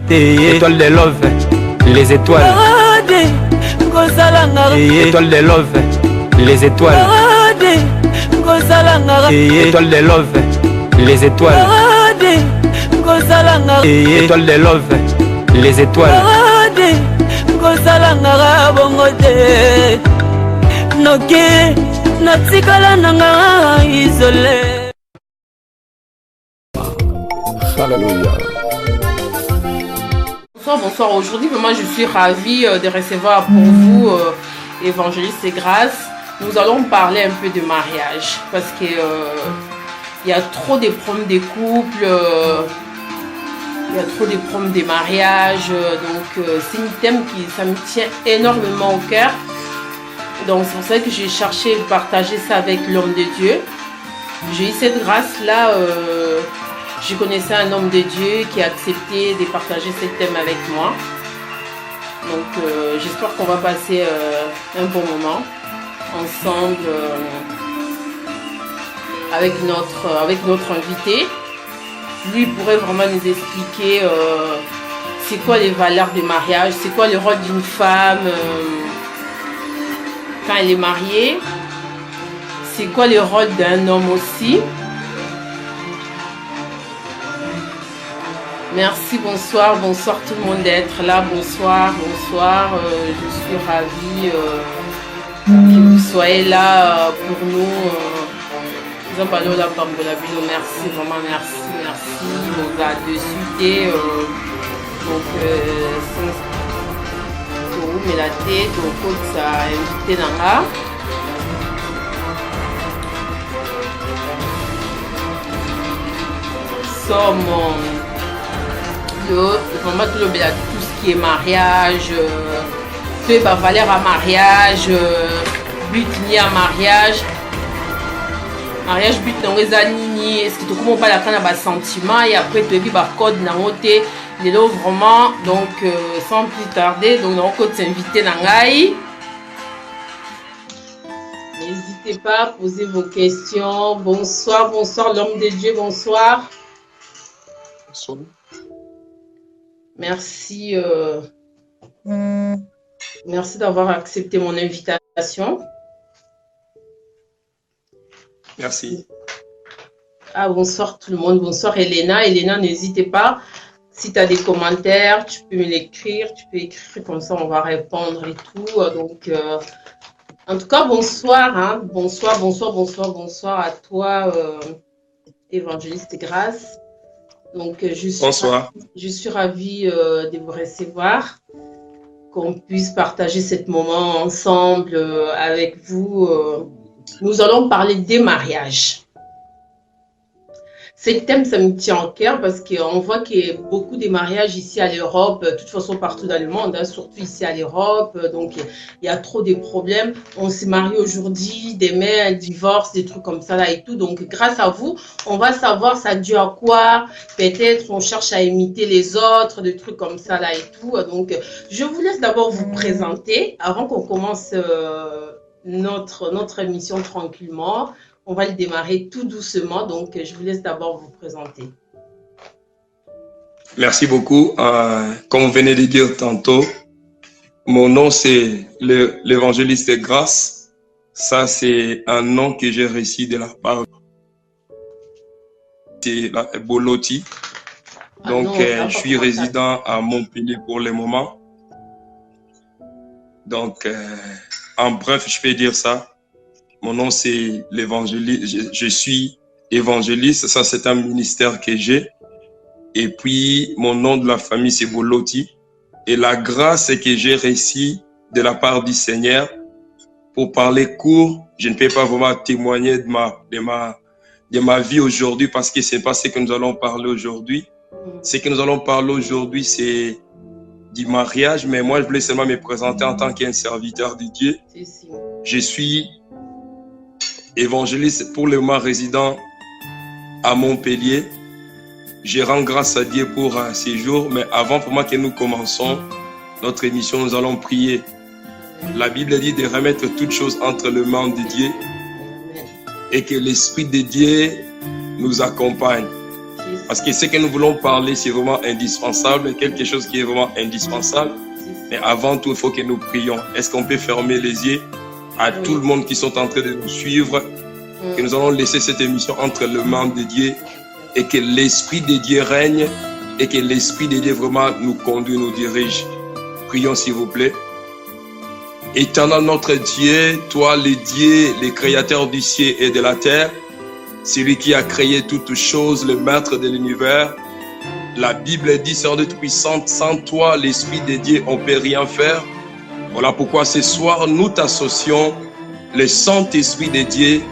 Étoile de love, les étoiles. Étoile de love, les étoiles. Étoile de love, les étoiles. Étoile de love, les étoiles. Alléluia. Bonsoir. Aujourd'hui, vraiment, je suis ravie de recevoir pour vous Évangéliste et Grâce. Nous allons parler un peu de mariage parce que il y a trop de problèmes des couples, il y a trop de problèmes des mariages. Donc, c'est un thème ça me tient énormément au cœur. Donc, c'est pour ça que j'ai cherché à partager ça avec l'homme de Dieu. J'ai eu cette grâce-là. Je connaissais un homme de Dieu qui a accepté de partager ce thème avec moi. Donc, j'espère qu'on va passer un bon moment ensemble avec notre invité. Lui pourrait vraiment nous expliquer c'est quoi les valeurs du mariage, c'est quoi le rôle d'une femme quand elle est mariée, c'est quoi le rôle d'un homme aussi. Merci, bonsoir tout le monde d'être là, bonsoir, je suis ravie que vous soyez là pour nous. Nous avons parlé de la Pambolabino, merci, vraiment merci, on va de suite, donc, mais la tête, au côté, ça a invité dans là. Vraiment tout ce qui est mariage, tout va valeur à mariage, but lié à mariage, but dans les années, est-ce que tu comprends pas la fin de sentiment et après tu vis par code dans côté les lots vraiment. Donc sans plus tarder, donc on peut s'inviter dans l'AI. N'hésitez pas à poser vos questions. Bonsoir l'homme de Dieu, bonsoir. Bonsoir. Merci, merci d'avoir accepté mon invitation. Merci. Ah, bonsoir tout le monde. Bonsoir Elena. Elena, n'hésitez pas. Si tu as des commentaires, tu peux me l'écrire. Tu peux écrire comme ça, on va répondre et tout. Donc, en tout cas, bonsoir. Hein. Bonsoir à toi, Évangéliste et Grâce. Donc, je suis ravie de vous recevoir, qu'on puisse partager ce moment ensemble avec vous. Nous allons parler des mariages. Ce thème, ça me tient au cœur parce qu'on voit qu'il y a beaucoup de mariages ici à l'Europe, de toute façon partout dans le monde, hein, surtout ici à l'Europe. Donc, il y a trop de problèmes. On s'est marié aujourd'hui, demain, un divorce, des trucs comme ça là et tout. Donc, grâce à vous, on va savoir ça dû à quoi. Peut-être on cherche à imiter les autres, des trucs comme ça là et tout. Donc, je vous laisse d'abord vous présenter avant qu'on commence notre émission tranquillement. On va le démarrer tout doucement, donc je vous laisse d'abord vous présenter. Merci beaucoup. Comme vous venez de dire tantôt, mon nom c'est l'Évangéliste de Grâce. Ça, c'est un nom que j'ai reçu de la part de Boloti. Donc, je suis résident à Montpellier pour le moment. Donc, en bref, je peux dire ça. Mon nom, c'est l'évangéliste. Je suis évangéliste. Ça, c'est un ministère que j'ai. Et puis, mon nom de la famille, c'est Boloti. Et la grâce que j'ai reçue de la part du Seigneur, pour parler court, je ne peux pas vraiment témoigner de ma vie aujourd'hui parce que ce n'est pas ce que nous allons parler aujourd'hui. Ce que nous allons parler aujourd'hui, c'est du mariage. Mais moi, je voulais seulement me présenter en tant qu'un serviteur de Dieu. Je suis évangéliste pour le moment résident à Montpellier. Je rends grâce à Dieu pour ces jours, mais avant pour moi que nous commençons notre émission, nous allons prier. La Bible dit de remettre toutes choses entre les mains de Dieu et que l'Esprit de Dieu nous accompagne. Parce que ce que nous voulons parler, c'est vraiment indispensable, quelque chose qui est vraiment indispensable. Mais avant tout, il faut que nous prions. Est-ce qu'on peut fermer les yeux à tout le monde qui sont en train de nous suivre, que nous allons laisser cette émission entre les mains de Dieu et que l'Esprit de Dieu règne et que l'Esprit de Dieu vraiment nous conduit, nous dirige. Prions s'il vous plaît. Éternel notre Dieu, toi le Dieu, le créateur du ciel et de la terre, celui qui a créé toutes choses, le maître de l'univers. La Bible dit, Seigneur de Tout-Puissant, sans toi, l'Esprit de Dieu, on ne peut rien faire. Voilà pourquoi ce soir, nous t'associons, le Saint-Esprit de Dieu.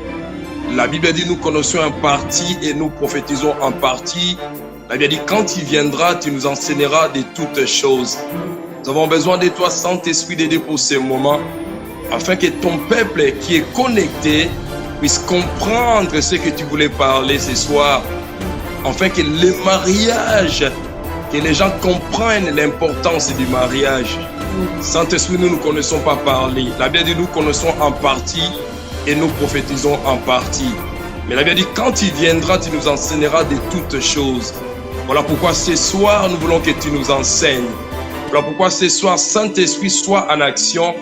La Bible dit, nous connaissons en partie et nous prophétisons en partie. La Bible dit, quand il viendra, tu nous enseigneras de toutes choses. Nous avons besoin de toi, Saint-Esprit de Dieu, pour ce moment, afin que ton peuple qui est connecté puisse comprendre ce que tu voulais parler ce soir, afin que le mariage, que les gens comprennent l'importance du mariage. Saint-Esprit, nous ne connaissons pas parler. La Bible dit, nous connaissons en partie et nous prophétisons en partie. Mais la Bible dit, quand il viendra, tu nous enseigneras de toutes choses. Voilà pourquoi ce soir, nous voulons que tu nous enseignes. Voilà pourquoi ce soir, Saint-Esprit, sois en action.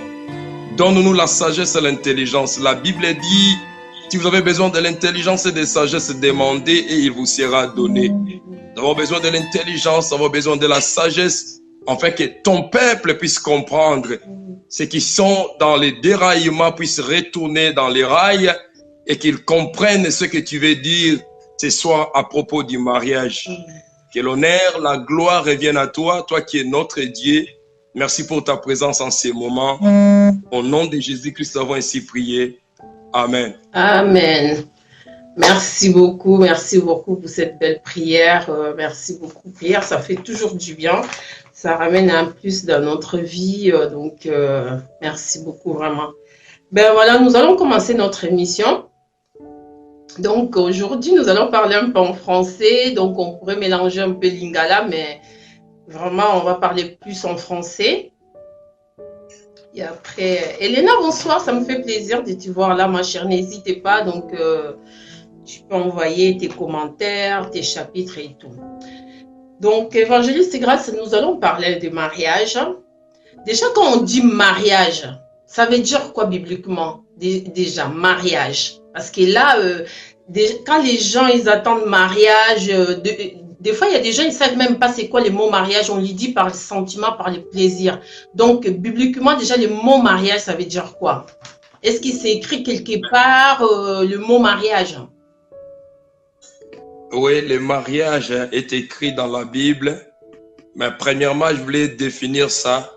Donne-nous la sagesse et l'intelligence. La Bible dit, si vous avez besoin de l'intelligence et de sagesse, demandez et il vous sera donné. Nous avons besoin de l'intelligence, nous avons besoin de la sagesse, afin que ton peuple puisse comprendre. Ceux qui sont dans les déraillements puissent retourner dans les rails et qu'ils comprennent ce que tu veux dire ce soir à propos du mariage. Que l'honneur, la gloire revienne à toi, toi qui es notre Dieu. Merci pour ta présence en ces moments. Au nom de Jésus-Christ, nous avons ainsi prié. Amen. Amen. Merci beaucoup pour cette belle prière. Merci beaucoup, prière, ça fait toujours du bien. Ça ramène un plus dans notre vie. Donc, merci beaucoup, vraiment. Ben voilà, nous allons commencer notre émission. Donc, aujourd'hui, nous allons parler un peu en français. Donc, on pourrait mélanger un peu lingala, mais vraiment, on va parler plus en français. Et après, Elena, bonsoir, ça me fait plaisir de te voir là, ma chère. N'hésite pas, donc tu peux envoyer tes commentaires, tes chapitres et tout. Donc, Évangéliste Grâce, nous allons parler de mariage. Déjà, quand on dit mariage, ça veut dire quoi bibliquement? Déjà, mariage. Parce que là, quand les gens, ils attendent mariage, des fois, il y a des gens, ils ne savent même pas c'est quoi le mot mariage. On lui dit par le sentiment, par le plaisir. Donc, bibliquement, déjà, le mot mariage, ça veut dire quoi? Est-ce qu'il s'est écrit quelque part le mot mariage? Oui, le mariage est écrit dans la Bible. Mais premièrement, je voulais définir ça.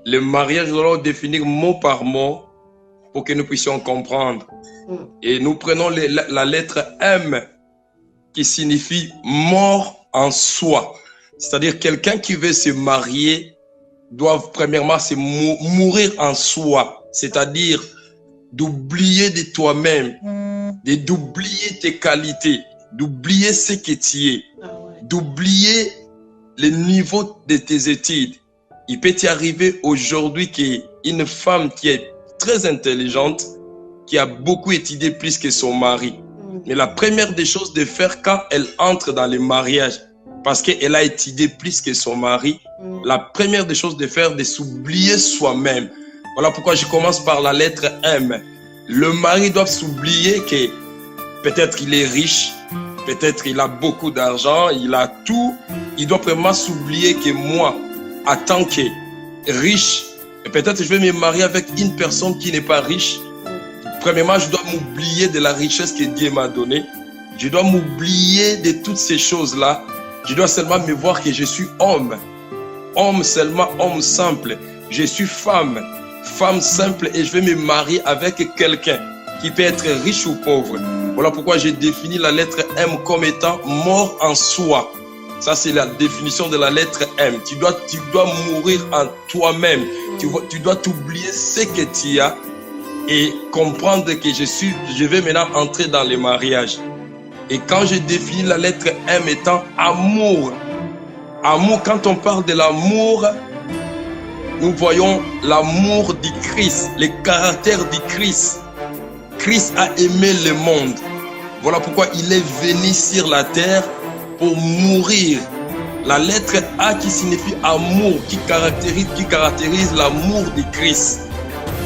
Le mariage, nous allons définir mot par mot pour que nous puissions comprendre. Et nous prenons la lettre M qui signifie mort en soi. C'est-à-dire quelqu'un qui veut se marier doit premièrement se mourir en soi. C'est-à-dire d'oublier de toi-même, d'oublier tes qualités, d'oublier ce que tu es, d'oublier le niveau de tes études. Il peut y arriver aujourd'hui qu'une femme qui est très intelligente, qui a beaucoup étudié plus que son mari. Mais la première des choses de faire quand elle entre dans le mariage, parce qu'elle a étudié plus que son mari, la première des choses de faire, de s'oublier soi-même. Voilà pourquoi je commence par la lettre M. Le mari doit s'oublier que peut-être il est riche, peut-être il a beaucoup d'argent, il a tout. Il doit vraiment s'oublier que moi, en tant que riche, peut-être je vais me marier avec une personne qui n'est pas riche. Premièrement, je dois m'oublier de la richesse que Dieu m'a donnée. Je dois m'oublier de toutes ces choses-là. Je dois seulement me voir que je suis homme. Homme seulement, homme simple. Je suis femme. Femme simple et je vais me marier avec quelqu'un qui peut être riche ou pauvre. Voilà pourquoi j'ai défini la lettre M comme étant mort en soi. Ça, c'est la définition de la lettre M. Tu dois mourir en toi-même. Tu dois t'oublier ce que tu as et comprendre que je vais maintenant entrer dans le mariage. Et quand je définis la lettre M étant amour, amour, quand on parle de l'amour, nous voyons l'amour du Christ, le caractère du Christ. Christ a aimé le monde. Voilà pourquoi il est venu sur la terre pour mourir. La lettre A qui signifie amour, qui caractérise l'amour de Christ.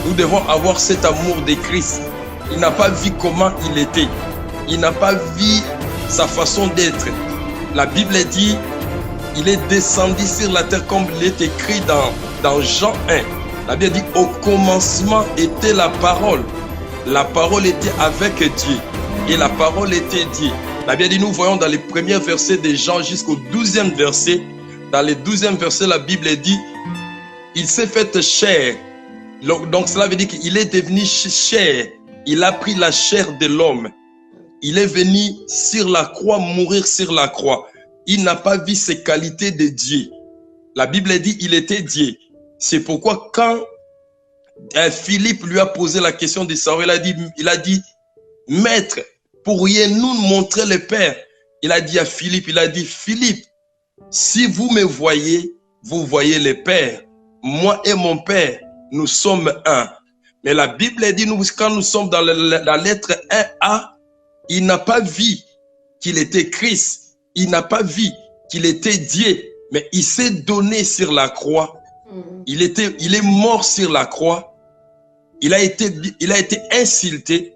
Nous devons avoir cet amour de Christ. Il n'a pas vu comment il était. Il n'a pas vu sa façon d'être. La Bible dit, il est descendu sur la terre comme il est écrit dans Jean 1. La Bible dit, au commencement était la parole. La parole était avec Dieu. Et la parole était Dieu. La Bible dit, nous voyons dans les premiers versets de Jean jusqu'au 12e verset. Dans les 12e verset, la Bible dit, il s'est fait chair. Donc cela veut dire qu'il est devenu chair. Il a pris la chair de l'homme. Il est venu sur la croix, mourir sur la croix. Il n'a pas vu ses qualités de Dieu. La Bible dit, il était Dieu. C'est pourquoi quand Philippe lui a posé la question de savoir, il a dit, Maître, pourriez-nous montrer le Père? Il a dit à Philippe, Philippe, si vous me voyez, vous voyez le Père. Moi et mon Père, nous sommes un. Mais la Bible dit, quand nous sommes dans la lettre 1A, il n'a pas vu qu'il était Christ. Il n'a pas vu qu'il était Dieu. Mais il s'est donné sur la croix. Il est mort sur la croix. Il a été insulté.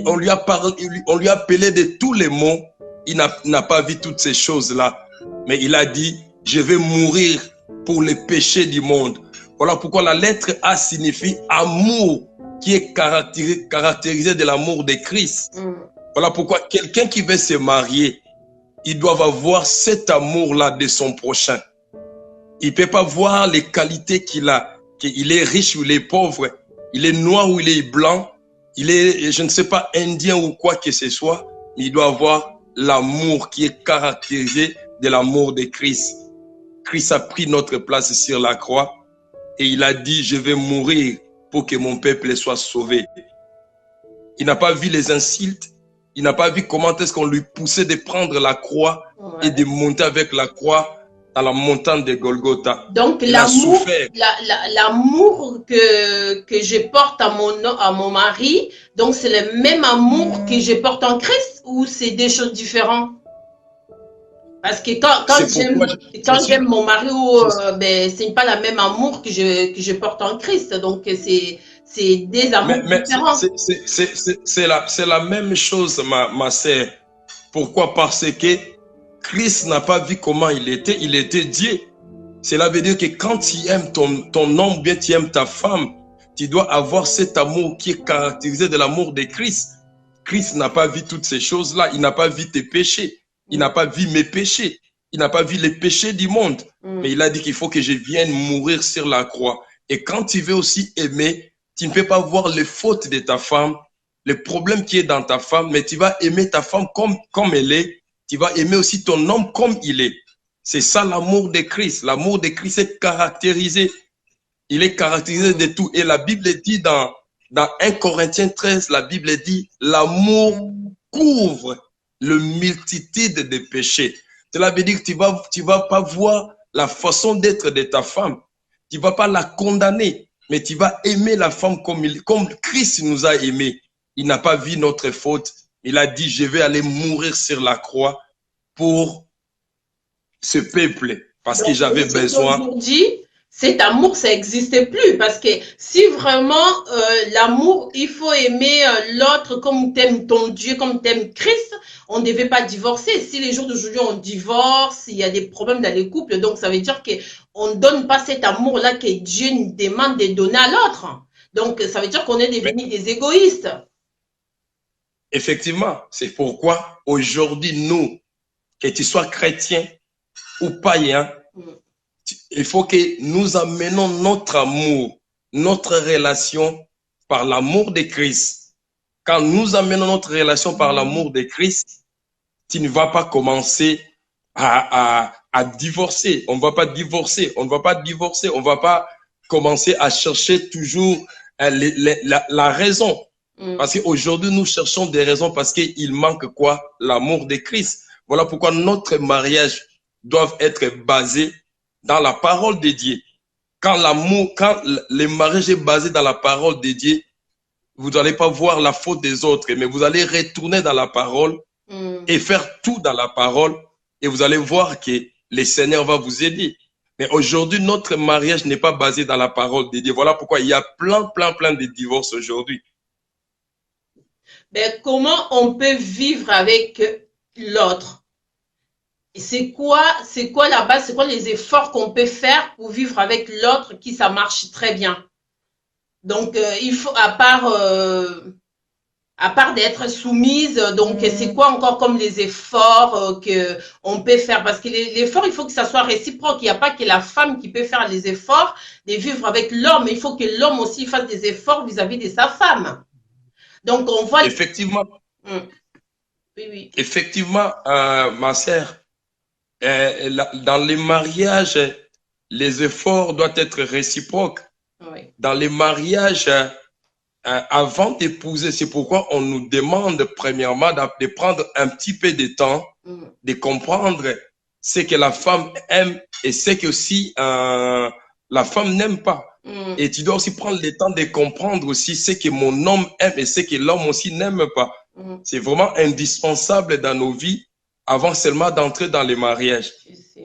On lui a parlé, on lui a appelé de tous les mots. Il n'a pas vu toutes ces choses-là. Mais il a dit, je vais mourir pour les péchés du monde. Voilà pourquoi la lettre A signifie amour, qui est caractérisé de l'amour de Christ. Voilà pourquoi quelqu'un qui veut se marier, il doit avoir cet amour-là de son prochain. Il ne peut pas voir les qualités qu'il a, qu'il est riche ou il est pauvre, il est noir ou il est blanc, il est, je ne sais pas, indien ou quoi que ce soit. Il doit avoir l'amour qui est caractérisé de l'amour de Christ. Christ a pris notre place sur la croix et il a dit, je vais mourir pour que mon peuple soit sauvé. Il n'a pas vu les insultes, il n'a pas vu comment est-ce qu'on lui poussait de prendre la croix et de monter avec la croix dans la montagne de Golgotha. Donc l'amour que je porte à mon mari, donc c'est le même amour que je porte en Christ ou c'est des choses différentes? Parce que quand j'aime mon mari, ce n'est pas le même amour que je porte en Christ. Donc c'est des amours différents. C'est la même chose, ma sœur. Pourquoi? Parce que Christ n'a pas vu comment il était Dieu. Cela veut dire que quand tu aimes ton homme, bien tu aimes ta femme, tu dois avoir cet amour qui est caractérisé de l'amour de Christ. Christ n'a pas vu toutes ces choses-là, il n'a pas vu tes péchés, il n'a pas vu mes péchés, il n'a pas vu les péchés du monde. Mais il a dit qu'il faut que je vienne mourir sur la croix. Et quand tu veux aussi aimer, tu ne peux pas voir les fautes de ta femme, le problème qui est dans ta femme, mais tu vas aimer ta femme comme elle est. Tu vas aimer aussi ton homme comme il est. C'est ça l'amour de Christ. L'amour de Christ est caractérisé. Il est caractérisé de tout. Et la Bible dit dans 1 Corinthiens 13, la Bible dit, l'amour couvre le multitude de péchés. Cela veut dire que tu vas pas voir la façon d'être de ta femme. Tu vas pas la condamner, mais tu vas aimer la femme comme Christ nous a aimés. Il n'a pas vu notre faute. Il a dit, je vais aller mourir sur la croix pour ce peuple, parce que j'avais besoin. Aujourd'hui, cet amour, ça n'existe plus, parce que si vraiment l'amour, il faut aimer l'autre comme t'aimes ton Dieu, comme t'aimes Christ, on ne devait pas divorcer. Si les jours d'aujourd'hui, on divorce, il y a des problèmes dans les couples, donc ça veut dire qu'on ne donne pas cet amour-là que Dieu nous demande de donner à l'autre. Donc ça veut dire qu'on est devenus des égoïstes. Effectivement, c'est pourquoi aujourd'hui, nous, que tu sois chrétien ou païen, il faut que nous amenons notre amour, notre relation par l'amour de Christ. Quand nous amenons notre relation par l'amour de Christ, tu ne vas pas commencer à divorcer. On ne va pas divorcer. On ne va pas divorcer. On ne va pas commencer à chercher toujours la raison. Parce qu'aujourd'hui, nous cherchons des raisons parce qu'il manque quoi? L'amour de Christ. Voilà pourquoi notre mariage doit être basé dans la parole de Dieu. Quand le mariage est basé dans la parole de Dieu, vous n'allez pas voir la faute des autres, mais vous allez retourner dans la parole et faire tout dans la parole et vous allez voir que le Seigneur va vous aider. Mais aujourd'hui, notre mariage n'est pas basé dans la parole de Dieu. Voilà pourquoi il y a plein de divorces aujourd'hui. Ben, comment on peut vivre avec l'autre? C'est quoi la base? C'est quoi les efforts qu'on peut faire pour vivre avec l'autre qui ça marche très bien? Donc, il faut, à part d'être soumise, donc c'est quoi encore comme les efforts que on peut faire? Parce que l'effort, il faut que ça soit réciproque. Il n'y a pas que la femme qui peut faire les efforts de vivre avec l'homme. Il faut que l'homme aussi fasse des efforts vis-à-vis de sa femme. Donc, on voit... Effectivement. Oui. Effectivement, ma sœur, dans les mariages, les efforts doivent être réciproques. Oui. Dans les mariages, avant d'épouser, c'est pourquoi on nous demande premièrement de prendre un petit peu de temps, de comprendre ce que la femme aime et ce que aussi la femme n'aime pas. Et tu dois aussi prendre le temps de comprendre aussi ce que mon homme aime et ce que l'homme aussi n'aime pas. C'est vraiment indispensable dans nos vies avant seulement d'entrer dans les mariages.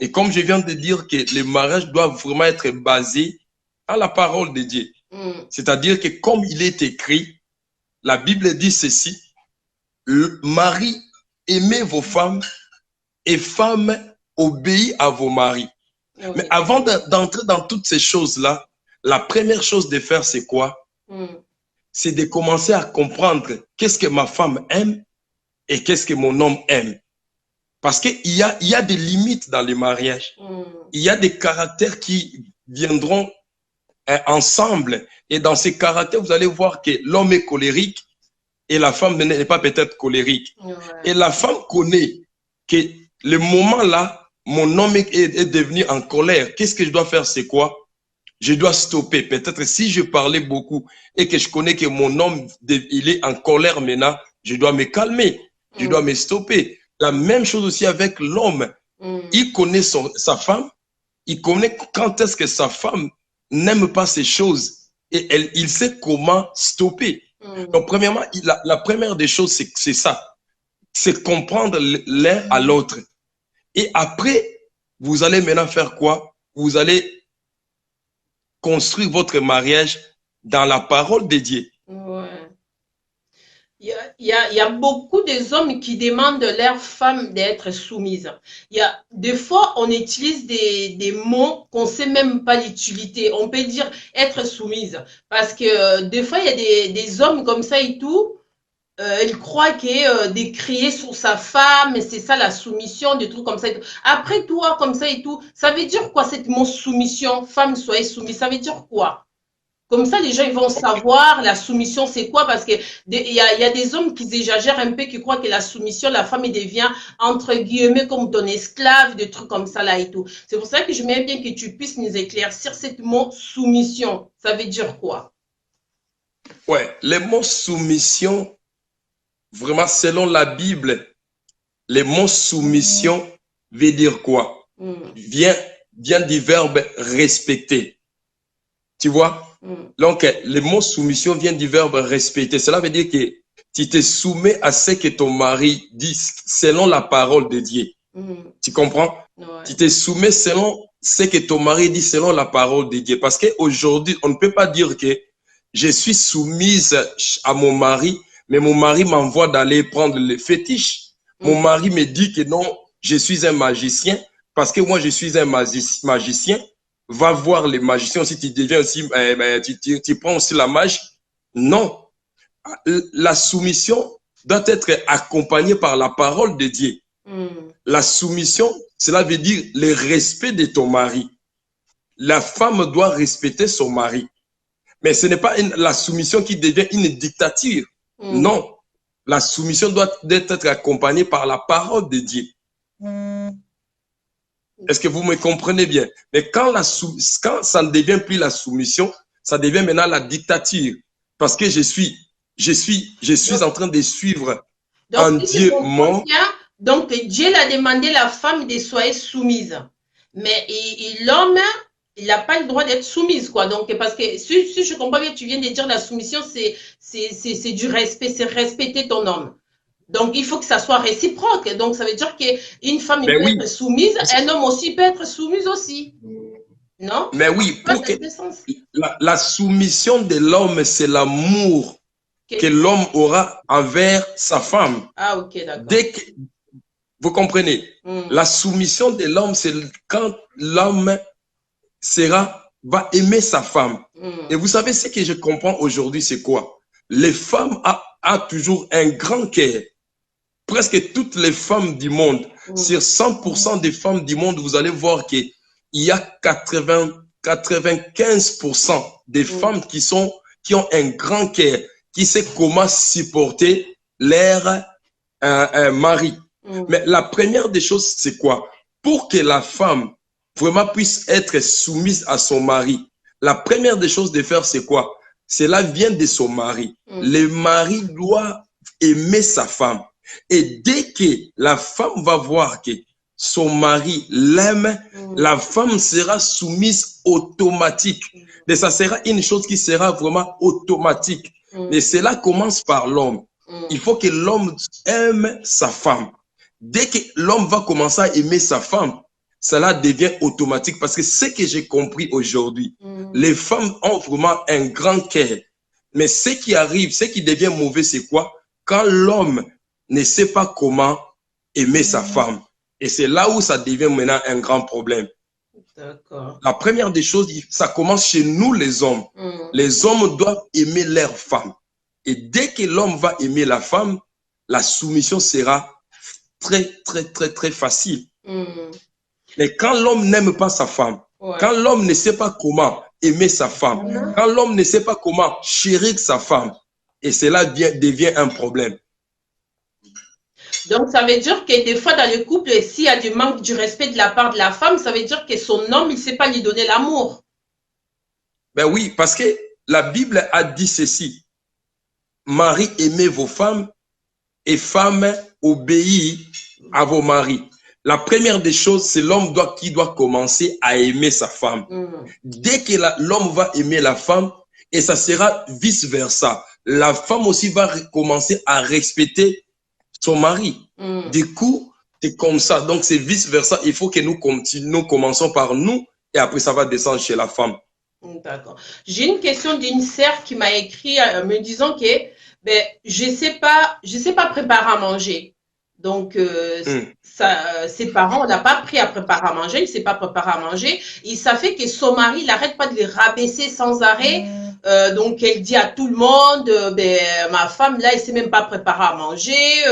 Et comme je viens de dire que les mariages doivent vraiment être basés à la parole de Dieu. C'est-à-dire que comme il est écrit, la Bible dit ceci, mari, aimez vos femmes et femmes, obéissez à vos maris. Oui. Mais avant d'entrer dans toutes ces choses-là, la première chose de faire, c'est quoi? C'est de commencer à comprendre qu'est-ce que ma femme aime et qu'est-ce que mon homme aime. Parce qu'il y a des limites dans les mariages. Il y a des caractères qui viendront ensemble. Et dans ces caractères, vous allez voir que l'homme est colérique et la femme n'est pas peut-être colérique. Ouais. Et la femme connaît que le moment là, mon homme est devenu en colère. Qu'est-ce que je dois faire? C'est quoi? Je dois stopper. Peut-être si je parlais beaucoup et que je connais que mon homme, il est en colère maintenant, je dois me calmer. Je dois me stopper. La même chose aussi avec l'homme. Il connaît sa femme. Il connaît quand est-ce que sa femme n'aime pas ces choses et il sait comment stopper. Donc, premièrement, la première des choses, c'est ça. C'est comprendre l'un à l'autre. Et après, vous allez maintenant faire quoi? Vous allez construire votre mariage dans la parole de Dieu. Ouais. Il y a beaucoup des hommes qui demandent leur femme d'être soumise. Des fois, on utilise des mots qu'on ne sait même pas l'utilité. On peut dire être soumise. Parce que des fois, il y a des hommes comme ça et tout. Ils croient que de crier sur sa femme, c'est ça la soumission, des trucs comme ça. Et tout. Après toi, comme ça et tout, ça veut dire quoi cette mot soumission? Femme, soyez soumise. Ça veut dire quoi? Comme ça, les gens ils vont savoir la soumission, c'est quoi? Parce que il y a des hommes qui exagèrent un peu, qui croient que la soumission, la femme, elle devient, entre guillemets, comme ton esclave, des trucs comme ça là et tout. C'est pour ça que je m'aime bien que tu puisses nous éclaircir cette mot soumission. Ça veut dire quoi? Ouais, le mot soumission, vraiment, selon la Bible, le mot soumission veut dire quoi? Vient du verbe respecter. Tu vois? Donc, le mot soumission vient du verbe respecter. Cela veut dire que tu te soumets à ce que ton mari dit selon la parole de Dieu. Tu comprends? Ouais. Tu te soumets selon ce que ton mari dit selon la parole de Dieu. Parce qu'aujourd'hui, on ne peut pas dire que je suis soumise à mon mari, mais mon mari m'envoie d'aller prendre le fétiche. Mon mari me dit que non, je suis un magicien. Parce que moi, je suis un magicien. Va voir les magiciens si tu deviens aussi, tu prends aussi la magie. Non. La soumission doit être accompagnée par la parole de Dieu. La soumission, cela veut dire le respect de ton mari. La femme doit respecter son mari. Mais ce n'est pas la soumission qui devient une dictature. Non. La soumission doit être accompagnée par la parole de Dieu. Est-ce que vous me comprenez bien? Mais quand ça ne devient plus la soumission, ça devient maintenant la dictature. Parce que je suis en train de suivre un Dieu mort. Donc, Dieu a demandé à la femme de soyez soumise. Mais l'homme, il n'a pas le droit d'être soumise, quoi. Donc, parce que si je comprends bien, tu viens de dire la soumission, c'est du respect, c'est respecter ton homme. Donc, il faut que ça soit réciproque. Donc, ça veut dire qu'une femme Mais peut oui, être soumise, un homme aussi peut être soumis aussi. Non? mais oui, Pas pour que dans ce sens. la soumission de l'homme, c'est l'amour Ok. que l'homme aura envers sa femme. Ah, ok, d'accord. Dès que, vous comprenez, la soumission de l'homme, c'est quand l'homme va aimer sa femme. Et vous savez, ce que je comprends aujourd'hui, c'est quoi? Les femmes a toujours un grand cœur. Presque toutes les femmes du monde, sur 100% des femmes du monde, vous allez voir qu'il y a 95% des femmes qui ont un grand cœur, qui sait comment supporter leur mari. Mais la première des choses, c'est quoi? Pour que la femme vraiment puisse être soumise à son mari, la première des choses de faire, c'est quoi? Cela vient de son mari. Le mari doit aimer sa femme. Et dès que la femme va voir que son mari l'aime, la femme sera soumise automatique. Et ça sera une chose qui sera vraiment automatique. Et cela commence par l'homme. Il faut que l'homme aime sa femme. Dès que l'homme va commencer à aimer sa femme, cela devient automatique. Parce que ce que j'ai compris aujourd'hui, les femmes ont vraiment un grand cœur. Mais ce qui arrive, ce qui devient mauvais, c'est quoi? Quand l'homme ne sait pas comment aimer sa femme. Et c'est là où ça devient maintenant un grand problème. D'accord. La première des choses, ça commence chez nous les hommes. Les hommes doivent aimer leur femme. Et dès que l'homme va aimer la femme, la soumission sera très, très, très, très facile. Mais quand l'homme n'aime pas sa femme, quand l'homme ne sait pas comment aimer sa femme, quand l'homme ne sait pas comment chérir sa femme, et cela devient un problème. Donc, ça veut dire que des fois, dans le couple, s'il y a du manque du respect de la part de la femme, ça veut dire que son homme, il ne sait pas lui donner l'amour. Ben oui, parce que la Bible a dit ceci. Marie, aimez vos femmes et femmes, obéissez à vos maris. La première des choses, c'est l'homme qui doit commencer à aimer sa femme. Dès que l'homme va aimer la femme, et ça sera vice-versa. La femme aussi va commencer à respecter son mari. Du coup, c'est comme ça. Donc, c'est vice-versa. Il faut que nous commençons par nous et après, ça va descendre chez la femme. D'accord. J'ai une question d'une sœur qui m'a écrit me disant que ben, je sais pas préparer à manger. Donc, ses parents n'ont pas appris à préparer à manger, il ne sait pas préparer à manger. Et ça fait que son mari, il n'arrête pas de les rabaisser sans arrêt. Donc, elle dit à tout le monde, ben, ma femme, là, elle ne sait même pas préparer à manger.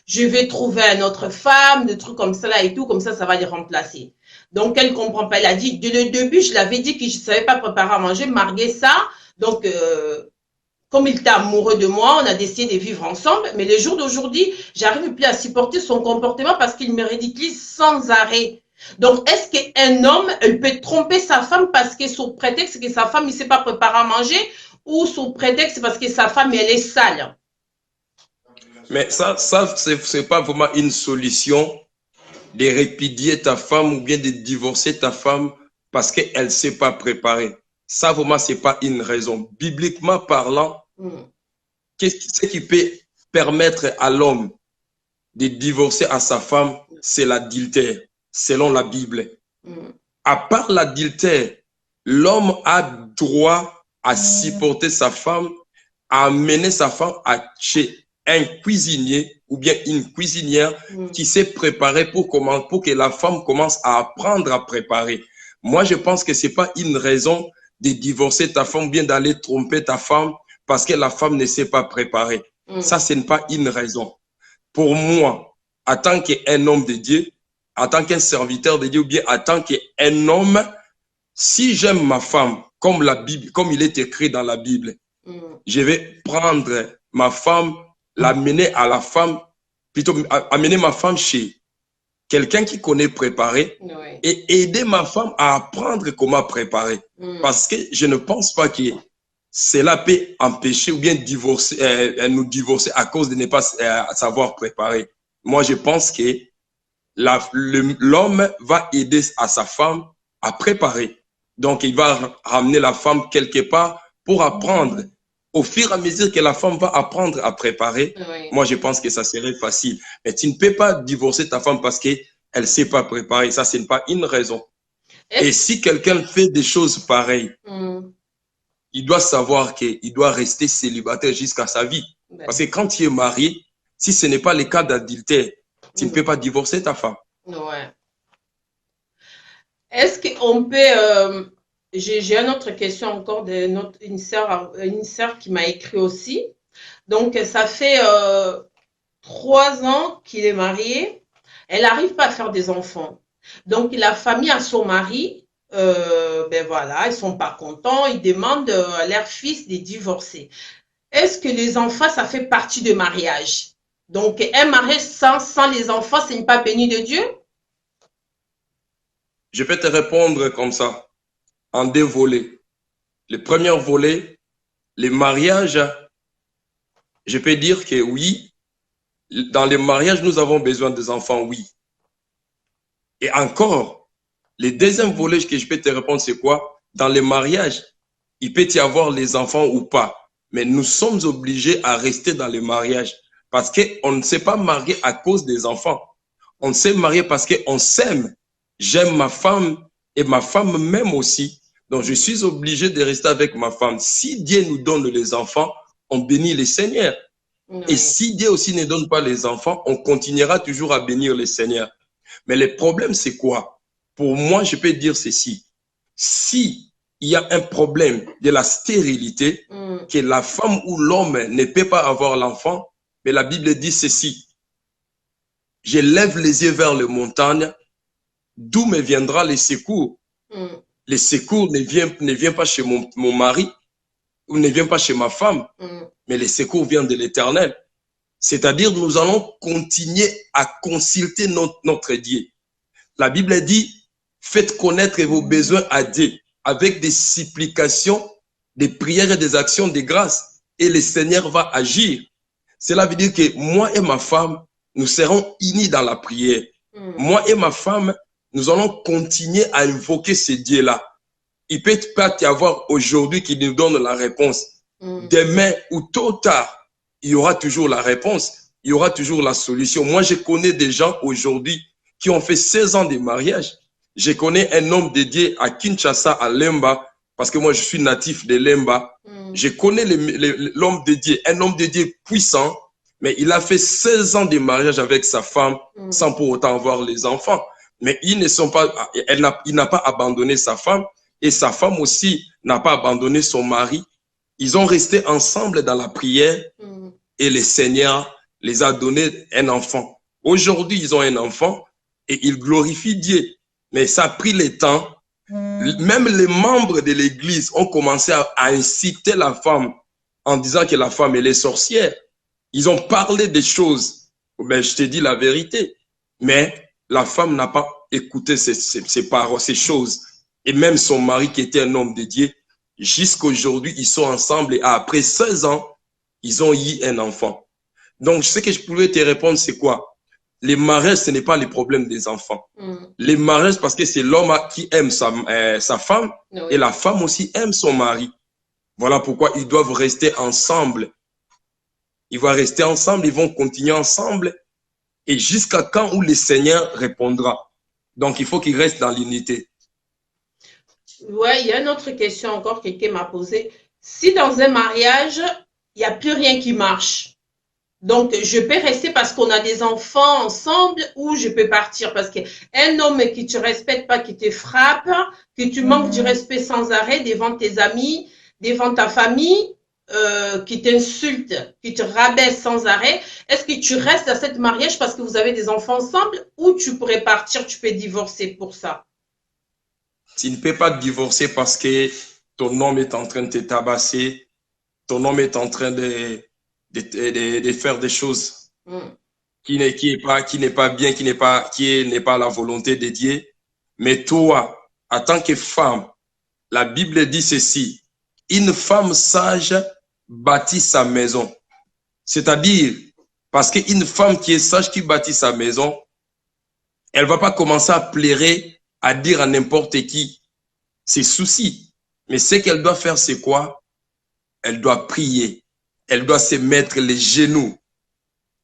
Je vais trouver une autre femme, des trucs comme ça là et tout, comme ça va les remplacer. Donc, elle ne comprend pas. Elle a dit, dès le début, je l'avais dit que je ne savais pas préparer à manger, malgré ça. Donc, comme il était amoureux de moi, on a décidé de vivre ensemble. Mais le jour d'aujourd'hui, j'arrive plus à supporter son comportement parce qu'il me ridiculise sans arrêt. Donc, est-ce qu'un homme, il peut tromper sa femme parce que sous prétexte que sa femme ne sait pas préparer à manger ou sous prétexte parce que sa femme, elle est sale? Mais ça c'est pas vraiment une solution de répudier ta femme ou bien de divorcer ta femme parce qu'elle ne sait pas préparer. Ça, vraiment, ce n'est pas une raison. Bibliquement parlant, ce qui peut permettre à l'homme de divorcer à sa femme, c'est l'adultère, selon la Bible. À part l'adultère, l'homme a droit à supporter sa femme, à amener sa femme chez un cuisinier ou bien une cuisinière qui sait préparer pour que la femme commence à apprendre à préparer. Moi, je pense que ce n'est pas une raison de divorcer ta femme ou bien d'aller tromper ta femme parce que la femme ne sait pas préparer. Ça, ce n'est pas une raison. Pour moi, en tant qu'un homme de Dieu, en tant qu'un serviteur de Dieu ou bien en tant qu'un homme, si j'aime ma femme, comme la Bible, comme il est écrit dans la Bible, je vais prendre ma femme, l'amener à la femme, plutôt amener ma femme chez quelqu'un qui connaît préparer et aider ma femme à apprendre comment préparer. Parce que je ne pense pas que cela peut empêcher ou bien nous divorcer à cause de ne pas savoir préparer. Moi, je pense que l'homme va aider à sa femme à préparer. Donc, il va ramener la femme quelque part pour apprendre Au fur et à mesure que la femme va apprendre à préparer, Oui. moi, je pense que ça serait facile. Mais tu ne peux pas divorcer ta femme parce qu'elle ne sait pas préparer. Ça, ce n'est pas une raison. Et si quelqu'un fait des choses pareilles, il doit savoir qu'il doit rester célibataire jusqu'à sa vie. Parce que quand tu es marié, si ce n'est pas le cas d'adultère, tu ne peux pas divorcer ta femme. Ouais. Est-ce qu'on peut... j'ai une autre question encore une sœur qui m'a écrit aussi. Donc, ça fait 3 ans qu'il est marié. Elle n'arrive pas à faire des enfants. Donc, la famille à son mari, ben voilà, ils sont pas contents. Ils demandent à leur fils de divorcer. Est-ce que les enfants, ça fait partie du mariage? Donc, un mariage sans les enfants, ce n'est pas béni de Dieu? Je vais te répondre comme ça, en 2 volets. Le premier volet, les mariages, je peux dire que oui, dans les mariages, nous avons besoin des enfants, oui. Et encore, le deuxième volet que je peux te répondre, c'est quoi? Dans les mariages, il peut y avoir les enfants ou pas, mais nous sommes obligés à rester dans les mariages parce qu'on ne s'est pas marié à cause des enfants. On s'est marié parce qu'on s'aime. J'aime ma femme et ma femme m'aime aussi. Donc, je suis obligé de rester avec ma femme. Si Dieu nous donne les enfants, on bénit le Seigneur. Oui. Et si Dieu aussi ne donne pas les enfants, on continuera toujours à bénir le Seigneur. Mais le problème, c'est quoi? Pour moi, je peux dire ceci. Si il y a un problème de la stérilité, que la femme ou l'homme ne peut pas avoir l'enfant, mais la Bible dit ceci. Je lève les yeux vers les montagnes, d'où me viendra le secours. Le secours ne vient pas chez mon mari ou ne vient pas chez ma femme, mais le secours vient de l'Éternel. C'est-à-dire, nous allons continuer à consulter notre Dieu. La Bible dit, faites connaître vos besoins à Dieu avec des supplications, des prières et des actions de grâce, et le Seigneur va agir. Cela veut dire que moi et ma femme, nous serons unis dans la prière. Moi et ma femme, nous allons continuer à invoquer ce Dieu-là. Il peut pas y avoir aujourd'hui qui nous donne la réponse. Demain ou tôt ou tard, il y aura toujours la réponse. Il y aura toujours la solution. Moi, je connais des gens aujourd'hui qui ont fait 16 ans de mariage. Je connais un homme dédié à Kinshasa, à Lemba, parce que moi, je suis natif de Lemba. Je connais l'homme dédié, un homme dédié puissant, mais il a fait 16 ans de mariage avec sa femme sans pour autant avoir les enfants. Mais il n'a pas abandonné sa femme et sa femme aussi n'a pas abandonné son mari. Ils ont resté ensemble dans la prière et le Seigneur les a donné un enfant. Aujourd'hui, ils ont un enfant et ils glorifient Dieu. Mais ça a pris le temps. Même les membres de l'église ont commencé à inciter la femme en disant que la femme, elle est sorcière. Ils ont parlé des choses. Mais je te dis la vérité. Mais la femme n'a pas écouté ces paroles, ces choses. Et même son mari, qui était un homme de Dieu, jusqu'à aujourd'hui, ils sont ensemble et après 16 ans, ils ont eu un enfant. Donc, ce que je pouvais te répondre, c'est quoi? Les mariages, ce n'est pas le problème des enfants. Les mariages, parce que c'est l'homme qui aime sa femme et la femme aussi aime son mari. Voilà pourquoi ils doivent rester ensemble. Ils vont rester ensemble, ils vont continuer ensemble et jusqu'à quand où le Seigneur répondra. Donc, il faut qu'ils restent dans l'unité. Ouais, il y a une autre question encore que quelqu'un m'a posée. Si dans un mariage, il n'y a plus rien qui marche, donc je peux rester parce qu'on a des enfants ensemble ou je peux partir parce qu'un homme qui te respecte pas, qui te frappe, que tu manques du respect sans arrêt devant tes amis, devant ta famille, qui t'insulte, qui te rabaisse sans arrêt, est-ce que tu restes à cette mariage parce que vous avez des enfants ensemble ou tu pourrais partir, tu peux divorcer pour ça? Tu ne peux pas divorcer parce que ton homme est en train de te tabasser, ton homme est en train de faire des choses qui n'est pas bien, qui n'est pas la volonté de Dieu. Mais toi, en tant que femme, la Bible dit ceci, une femme sage bâtit sa maison. C'est-à-dire, parce qu'une femme qui est sage, qui bâtit sa maison, elle va pas commencer à pleurer, à dire à n'importe qui ses soucis. Mais ce qu'elle doit faire, c'est quoi? elle doit prier, elle doit se mettre les genoux,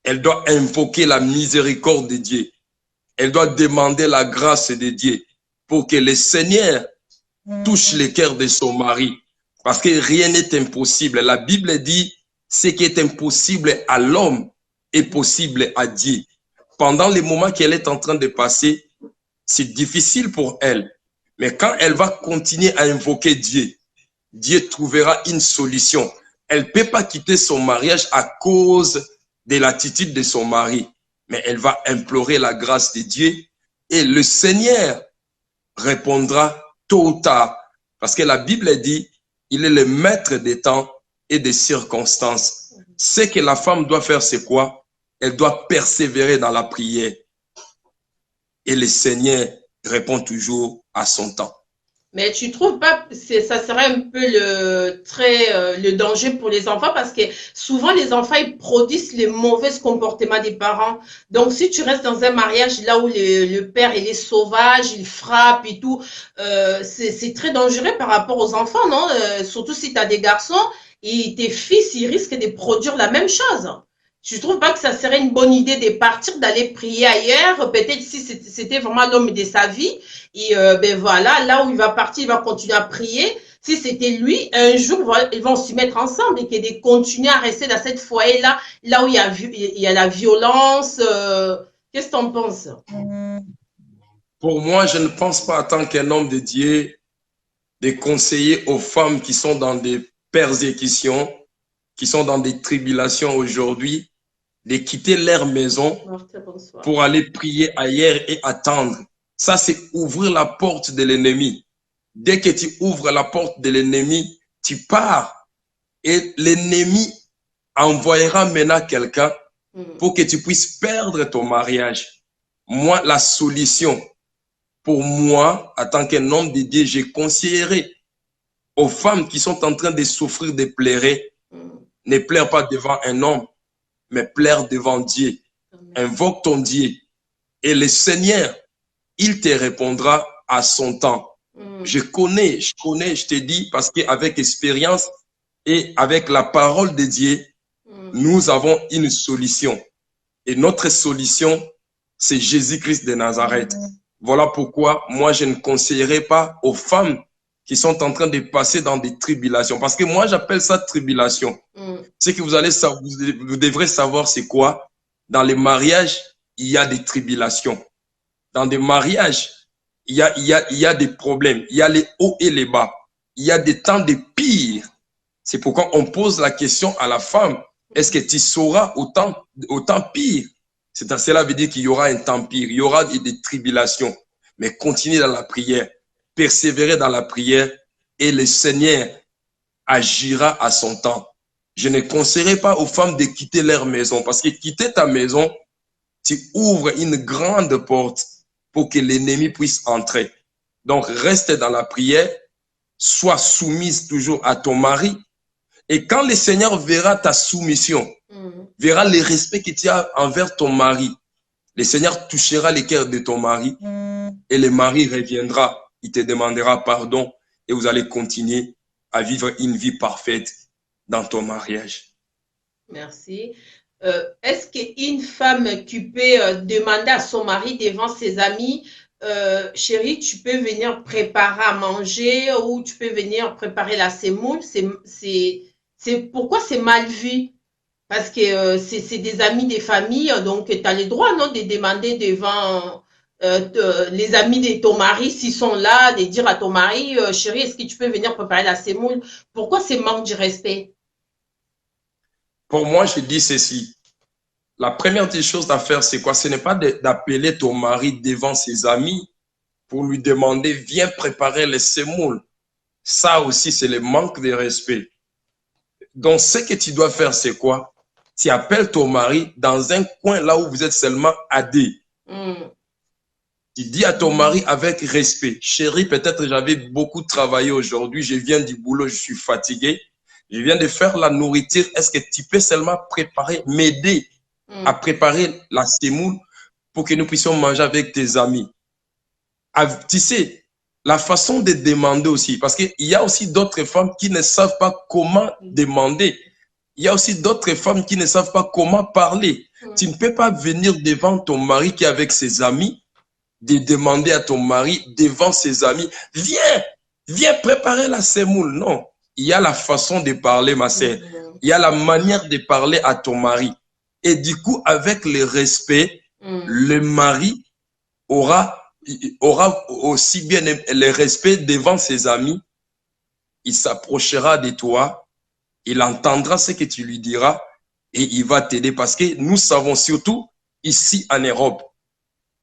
elle doit invoquer la miséricorde de Dieu, elle doit demander la grâce de Dieu pour que le Seigneur touche le cœur de son mari. Parce que rien n'est impossible. La Bible dit, ce qui est impossible à l'homme est possible à Dieu. Pendant les moments qu'elle est en train de passer, c'est difficile pour elle. Mais quand elle va continuer à invoquer Dieu, Dieu trouvera une solution. Elle ne peut pas quitter son mariage à cause de l'attitude de son mari. Mais elle va implorer la grâce de Dieu et le Seigneur répondra tôt ou tard. Parce que la Bible dit, il est le maître des temps et des circonstances. Ce que la femme doit faire, c'est quoi? Elle doit persévérer dans la prière. Et le Seigneur répond toujours à son temps. Mais tu trouves pas ça serait un peu le danger pour les enfants parce que souvent les enfants ils produisent les mauvais comportements des parents. Donc si tu restes dans un mariage là où le père il est sauvage, il frappe et tout, c'est très dangereux par rapport aux enfants, non? Surtout si tu as des garçons et tes fils ils risquent de produire la même chose. Tu trouves pas que ça serait une bonne idée de partir, d'aller prier ailleurs, peut-être si c'était vraiment l'homme de sa vie, et ben voilà, là où il va partir, il va continuer à prier. Si c'était lui, un jour, ils vont s'y mettre ensemble et qu'ils continuent à rester dans cette foyer-là, là où il y a la violence. Qu'est-ce que tu en penses? Pour moi, je ne pense pas en tant qu'un homme de Dieu de conseiller aux femmes qui sont dans des persécutions, qui sont dans des tribulations aujourd'hui, de quitter leur maison pour aller prier ailleurs et attendre. Ça, c'est ouvrir la porte de l'ennemi. Dès que tu ouvres la porte de l'ennemi, tu pars. Et l'ennemi envoyera maintenant quelqu'un pour que tu puisses perdre ton mariage. Moi, la solution, pour moi, en tant qu'un homme de Dieu, je conseillerais aux femmes qui sont en train de souffrir de pleurer, ne pleure pas devant un homme, mais pleure devant Dieu. Invoque ton Dieu. Et le Seigneur, il te répondra à son temps. Je connais, je te dis, parce qu'avec expérience et avec la parole de Dieu, nous avons une solution. Et notre solution, c'est Jésus-Christ de Nazareth. Voilà pourquoi moi, je ne conseillerais pas aux femmes qui sont en train de passer dans des tribulations. Parce que moi, j'appelle ça tribulation. Ce que vous devrez savoir, c'est quoi? Dans les mariages, il y a des tribulations. Dans des mariages, il y a des problèmes. Il y a les hauts et les bas. Il y a des temps de pire. C'est pourquoi on pose la question à la femme. Est-ce que tu sauras au temps pire? Cela veut dire qu'il y aura un temps pire. Il y aura des tribulations. Mais continuez dans la prière. Persévérez dans la prière et le Seigneur agira à son temps. Je ne conseillerais pas aux femmes de quitter leur maison parce que quitter ta maison, tu ouvres une grande porte pour que l'ennemi puisse entrer. Donc, reste dans la prière, sois soumise toujours à ton mari. Et quand le Seigneur verra ta soumission, verra le respect que tu as envers ton mari, le Seigneur touchera le cœur de ton mari et le mari reviendra. Il te demandera pardon et vous allez continuer à vivre une vie parfaite dans ton mariage. Merci. Est-ce qu'une femme qui peut demander à son mari devant ses amis, chérie, tu peux venir préparer à manger ou tu peux venir préparer la semoule? Pourquoi c'est mal vu? Parce que c'est des amis, des familles, donc tu as le droit, non, de demander devant les amis de ton mari, s'ils sont là, de dire à ton mari, chérie, est-ce que tu peux venir préparer la semoule? Pourquoi c'est manque de respect? Pour moi, je dis ceci. La première des choses à faire, c'est quoi? Ce n'est pas d'appeler ton mari devant ses amis pour lui demander, viens préparer les semoules. Ça aussi, c'est le manque de respect. Donc, ce que tu dois faire, c'est quoi? Tu appelles ton mari dans un coin là où vous êtes seulement à deux. Tu dis à ton mari avec respect, chérie, peut-être j'avais beaucoup travaillé aujourd'hui, je viens du boulot, je suis fatigué, je viens de faire la nourriture, est-ce que tu peux seulement préparer, m'aider à préparer la semoule pour que nous puissions manger avec tes amis? Tu sais, la façon de demander aussi, parce qu'il y a aussi d'autres femmes qui ne savent pas comment demander. Il y a aussi d'autres femmes qui ne savent pas comment parler. Tu ne peux pas venir devant ton mari qui est avec ses amis, de demander à ton mari devant ses amis, viens préparer la semoule. Non, il y a la façon de parler, ma sœur. Il y a la manière de parler à ton mari. Et du coup, avec le respect, le mari aura aussi bien le respect devant ses amis. Il s'approchera de toi, il entendra ce que tu lui diras et il va t'aider parce que nous savons surtout ici en Europe.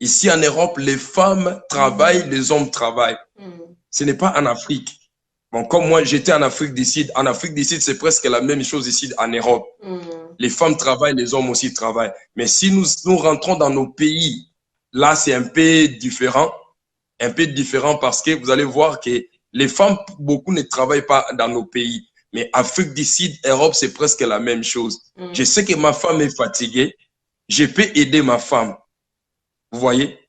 Ici en Europe, les femmes travaillent, les hommes travaillent. Ce n'est pas en Afrique. Bon, comme moi, j'étais en Afrique du Sud. En Afrique du Sud, c'est presque la même chose ici en Europe. Les femmes travaillent, les hommes aussi travaillent. Mais si nous rentrons dans nos pays, là, c'est un peu différent. Un peu différent parce que vous allez voir que les femmes, beaucoup ne travaillent pas dans nos pays. Mais Afrique du Sud, Europe, c'est presque la même chose. Je sais que ma femme est fatiguée. Je peux aider ma femme. Vous voyez?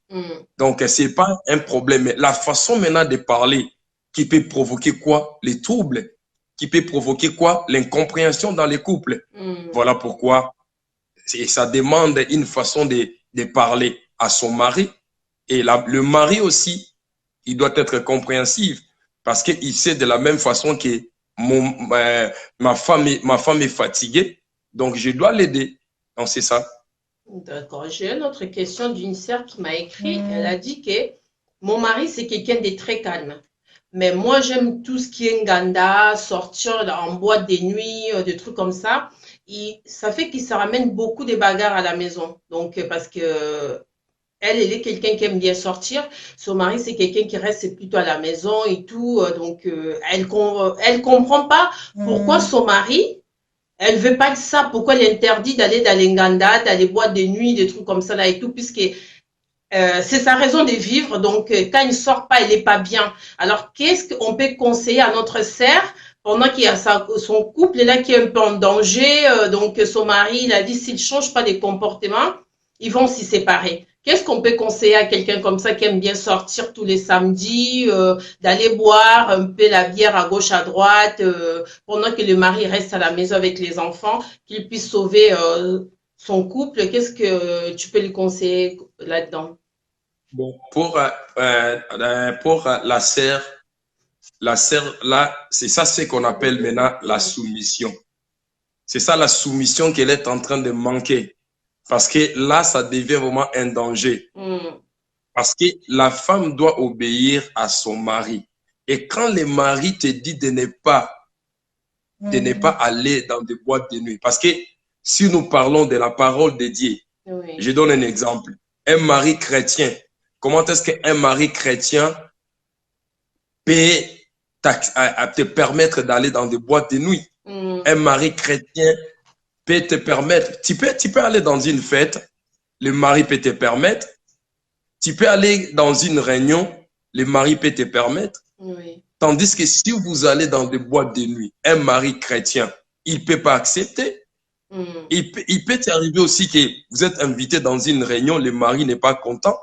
Donc, c'est pas un problème. Mais la façon maintenant de parler qui peut provoquer quoi? Les troubles. Qui peut provoquer quoi? L'incompréhension dans les couples. Voilà pourquoi ça demande une façon de parler à son mari. Et le mari aussi, il doit être compréhensif parce qu'il sait de la même façon que ma femme est fatiguée, donc je dois l'aider. Donc c'est ça. D'accord. J'ai une autre question d'une sœur qui m'a écrit. Elle a dit que mon mari, c'est quelqu'un de très calme. Mais moi, j'aime tout ce qui est nganda, sortir en boîte de nuit, des trucs comme ça. Et ça fait qu'il se ramène beaucoup de bagarres à la maison. Donc, parce que elle est quelqu'un qui aime bien sortir. Son mari, c'est quelqu'un qui reste plutôt à la maison et tout. Donc, elle comprend pas pourquoi son mari, elle veut pas de ça. Pourquoi elle interdit d'aller dans les nganda, dans les boîtes de nuit, des trucs comme ça là et tout, puisque c'est sa raison de vivre. Donc, quand il ne sort pas, il n'est pas bien. Alors, qu'est-ce qu'on peut conseiller à notre sœur pendant qu'il y a son couple là qui est un peu en danger? Donc, son mari, il a dit s'il ne change pas de comportement, ils vont s'y séparer. Qu'est-ce qu'on peut conseiller à quelqu'un comme ça qui aime bien sortir tous les samedis, d'aller boire un peu la bière à gauche, à droite, pendant que le mari reste à la maison avec les enfants, qu'il puisse sauver son couple? Qu'est-ce que tu peux lui conseiller là-dedans? Bon, pour la sœur, là, c'est ça ce qu'on appelle maintenant la soumission. C'est ça la soumission qu'elle est en train de manquer. Parce que là, ça devient vraiment un danger. Parce que la femme doit obéir à son mari. Et quand le mari te dit de ne pas aller dans des boîtes de nuit, parce que si nous parlons de la parole de Dieu, je donne un exemple. Un mari chrétien, comment est-ce qu'un mari chrétien peut te permettre d'aller dans des boîtes de nuit? Un mari chrétien peut te permettre, tu peux aller dans une fête, le mari peut te permettre. Tu peux aller dans une réunion, le mari peut te permettre. Tandis que si vous allez dans des boîtes de nuit, un mari chrétien, il ne peut pas accepter. Il peut t'arriver aussi que vous êtes invité dans une réunion, le mari n'est pas content.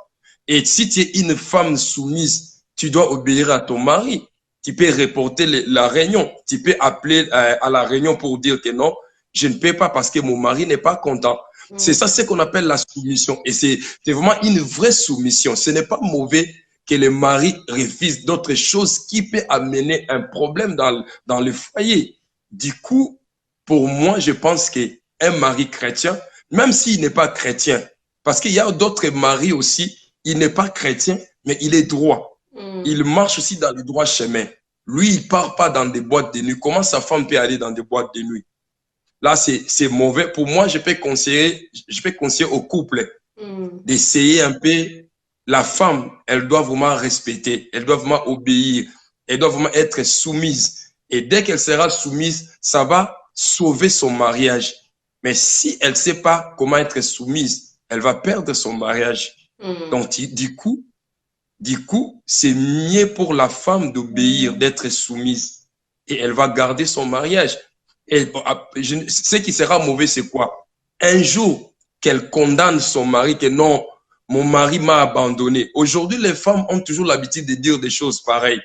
Et si tu es une femme soumise, tu dois obéir à ton mari. Tu peux reporter la réunion. Tu peux appeler à la réunion pour dire que non, je ne peux pas parce que mon mari n'est pas content. C'est ça ce qu'on appelle la soumission. Et c'est vraiment une vraie soumission. Ce n'est pas mauvais que le mari refuse d'autres choses qui peut amener un problème dans le foyer. Du coup, pour moi, je pense qu'un mari chrétien, même s'il n'est pas chrétien, parce qu'il y a d'autres maris aussi, il n'est pas chrétien, mais il est droit. Il marche aussi dans le droit chemin. Lui, il ne part pas dans des boîtes de nuit. Comment sa femme peut aller dans des boîtes de nuit? Là, c'est mauvais. Pour moi, je peux conseiller au couple d'essayer un peu. La femme, elle doit vraiment respecter, elle doit vraiment obéir, elle doit vraiment être soumise. Et dès qu'elle sera soumise, ça va sauver son mariage. Mais si elle ne sait pas comment être soumise, elle va perdre son mariage. Donc, du coup, c'est mieux pour la femme d'obéir, d'être soumise. Et elle va garder son mariage. Et ce qui sera mauvais, c'est quoi? Un jour qu'elle condamne son mari, que non, mon mari m'a abandonné. Aujourd'hui, les femmes ont toujours l'habitude de dire des choses pareilles.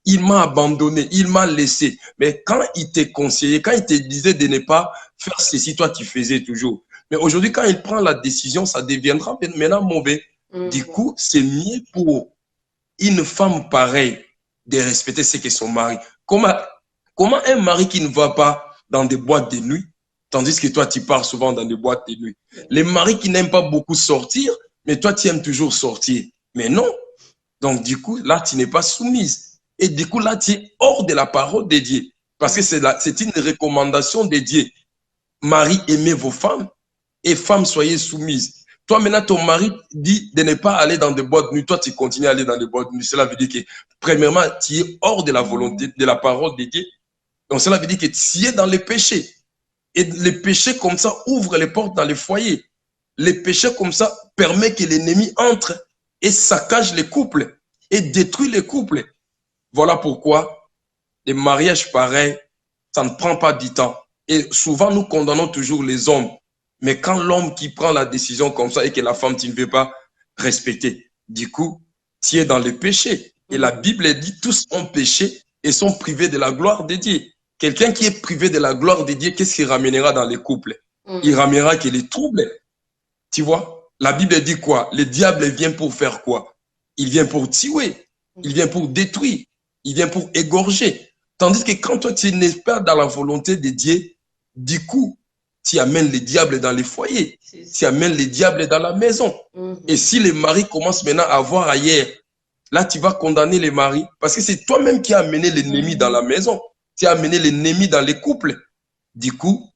Il m'a abandonné, il m'a laissé. Mais quand il t'est conseillé, quand il te disait de ne pas faire ceci, toi, tu faisais toujours. Mais aujourd'hui, quand il prend la décision, ça deviendra maintenant mauvais. Du coup, c'est mieux pour une femme pareille de respecter ce que son mari. Comment un mari qui ne va pas dans des boîtes de nuit, tandis que toi, tu pars souvent dans des boîtes de nuit. Les maris qui n'aiment pas beaucoup sortir, mais toi, tu aimes toujours sortir. Mais non. Donc, du coup, là, tu n'es pas soumise. Et du coup, là, tu es hors de la parole de Dieu. Parce que c'est une recommandation de Dieu. Mari, aimez vos femmes et femmes, soyez soumises. Toi, maintenant, ton mari dit de ne pas aller dans des boîtes de nuit. Toi, tu continues à aller dans des boîtes de nuit. Cela veut dire que, premièrement, tu es hors de la volonté, de la parole de Dieu. Donc, cela veut dire que tu es dans le péché. Et le péché, comme ça, ouvre les portes dans les foyers. Le péché, comme ça, permet que l'ennemi entre et saccage les couples et détruit les couples. Voilà pourquoi les mariages pareils, ça ne prend pas du temps. Et souvent, nous condamnons toujours les hommes. Mais quand l'homme qui prend la décision comme ça et que la femme, tu ne veux pas respecter, du coup, tu es dans le péché. Et la Bible dit, tous ont péché et sont privés de la gloire de Dieu. Quelqu'un qui est privé de la gloire de Dieu, qu'est-ce qu'il ramènera dans les couples? Il ramènera que les troubles. Tu vois? La Bible dit quoi? Le diable vient pour faire quoi? Il vient pour tuer. Il vient pour détruire. Il vient pour égorger. Tandis que quand toi, tu n'es pas dans la volonté de Dieu, du coup, tu amènes les diables dans les foyers. Tu amènes les diables dans la maison. Et si les maris commencent maintenant à voir ailleurs, là, tu vas condamner les maris. Parce que c'est toi-même qui as amené l'ennemi dans la maison. Tu as amené l'ennemi dans les couples. Du coup,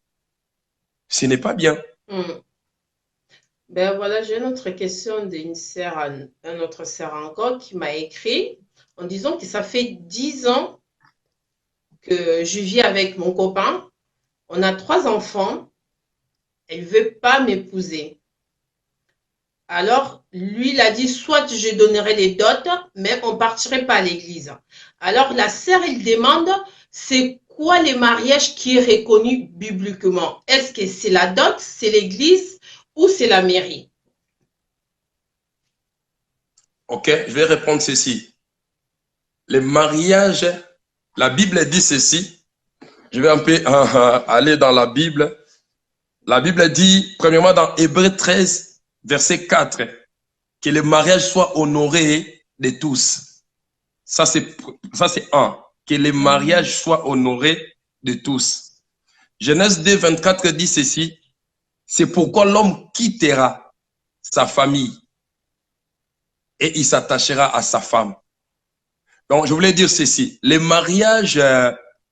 ce n'est pas bien. Ben voilà, j'ai une autre question d'une sœur, un autre sœur encore qui m'a écrit en disant que ça fait 10 ans que je vis avec mon copain. On a 3 enfants. Elle ne veut pas m'épouser. Alors, lui, il a dit, soit je donnerai les dots, mais on ne partirait pas à l'église. Alors, la sœur, elle demande, c'est quoi les mariages qui est reconnu bibliquement? Est-ce que c'est la dot, c'est l'église ou c'est la mairie? Ok, je vais répondre ceci. Les mariages, la Bible dit ceci. Je vais un peu aller dans la Bible. La Bible dit, premièrement, dans Hébreux 13, verset 4, que le mariage soit honoré de tous. Ça, c'est un. Que le mariage soit honoré de tous. Genèse 2, 24 dit ceci. C'est pourquoi l'homme quittera sa famille et il s'attachera à sa femme. Donc, je voulais dire ceci. Les mariages